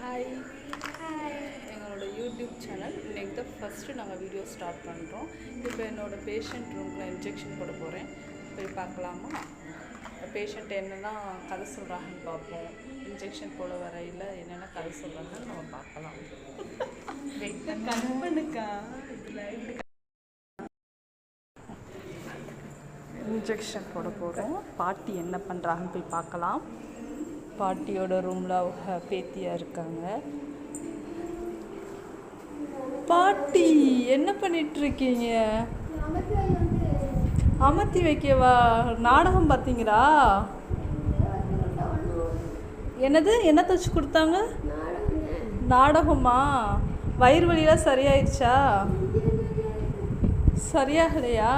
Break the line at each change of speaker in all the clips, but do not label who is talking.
Hi எங்களோட YouTube channel இன்றைக்கி தான் ஃபஸ்ட்டு நாங்கள் வீடியோ ஸ்டார்ட் பண்ணுறோம். இப்போ என்னோடய பேஷண்ட் ரூமில் இன்ஜெக்ஷன் போட போகிறேன். போய் பார்க்கலாமா? பேஷண்ட் என்னென்னா கதை சொல்கிறாங்கன்னு பார்ப்போம். இன்ஜெக்ஷன் போட வரையில் என்னென்ன கதை சொல்கிறாங்கன்னு நம்ம பார்க்கலாம். கண்பனுக்கா இதில் இன்ஜெக்ஷன் போட போகிறோம். பாட்டி என்ன பண்ணுறாங்கன்னு போய் பார்க்கலாம். பாட்டியோட ரூமில் அவங்க பேத்தியாக இருக்காங்க. பாட்டி என்ன பண்ணிகிட்ருக்கீங்க? அமர்த்தி வைக்கவா? நாடகம் பார்த்தீங்களா? என்னது என்ன தச்சு கொடுத்தாங்க? நாடகமா? வயிறு வலியெல்லாம் சரியாயிடுச்சா? சரியாகலையா?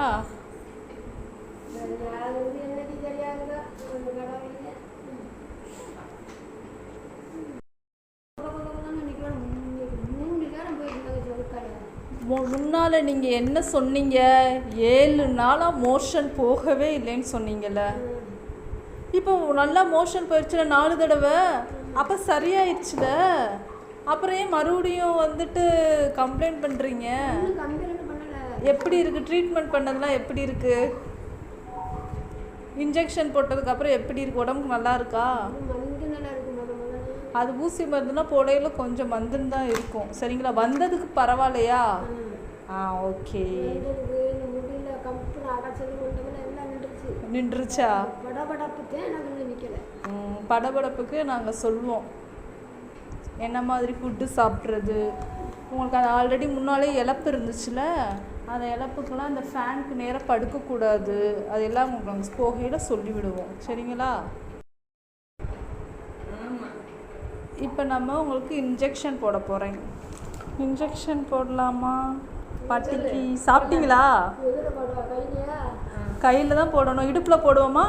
முன்னால் நீங்கள் என்ன சொன்னீங்க? 7 நாளாக மோஷன் போகவே இல்லைன்னு சொன்னீங்கல்ல. இப்போ நல்லா மோஷன் போயிடுச்சுல 4 தடவை. அப்போ சரியாயிடுச்சுல. அப்புறம் ஏன் மறுபடியும் வந்துட்டு கம்ப்ளைண்ட் பண்ணுறீங்க? எப்படி இருக்குது ட்ரீட்மெண்ட் பண்ணதெல்லாம்? எப்படி இருக்குது இன்ஜெக்ஷன் போட்டதுக்கப்புறம்? எப்படி இருக்குது? உடம்புக்கு நல்லா இருக்கா? அது ஊசி மருந்துனா போடையில் கொஞ்சம் மந்துன்னு தான் இருக்கும். சரிங்களா? வந்ததுக்கு பரவாயில்லையா? ஓகே. நின்றுச்சா? படபடப்புக்கு நாங்கள் சொல்லுவோம் என்ன மாதிரி ஃபுட்டு சாப்பிட்றது. உங்களுக்கு அது ஆல்ரெடி முன்னாலே இழப்பு இருந்துச்சுல. அந்த இழப்புக்கெல்லாம் அந்த ஃபேனுக்கு நேராக படுக்கக்கூடாது. அதெல்லாம் உங்களுக்கு போகையில் சொல்லிவிடுவோம். சரிங்களா? இப்போ நம்ம உங்களுக்கு இன்ஜெக்ஷன் போட போகிறேன். இன்ஜெக்ஷன் போடலாமா பாட்டிக்கு? சாப்பிட்டீங்களா? கையில் தான் போடணும். இடுப்பில் போடுவோமா?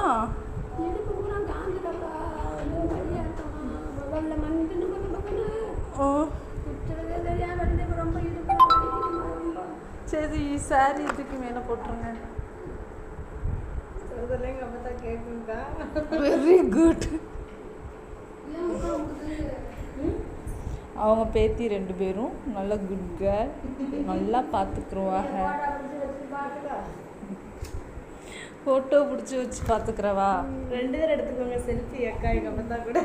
சரி, சாரி இதுக்கு மேலே போட்டுருங்க. Very good. அவங்க பேத்தி 2 பேரும் நல்ல குட் கேர்ள். நல்லா பார்த்துக்குருவாங்க. ஃபோட்டோ பிடிச்சி வச்சு பார்த்துக்கிறவா? 2 பேர் எடுத்துக்கோங்க செல்ஃபி. அக்கா எங்கள் அப்பா கூட.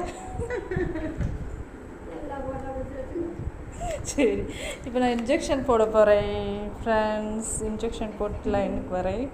சரி, இப்போ நான் இன்ஜெக்ஷன் போட போகிறேன் ஃப்ரெண்ட்ஸ். இன்ஜெக்ஷன் போட்டுலாம் எனக்கு வரேன்.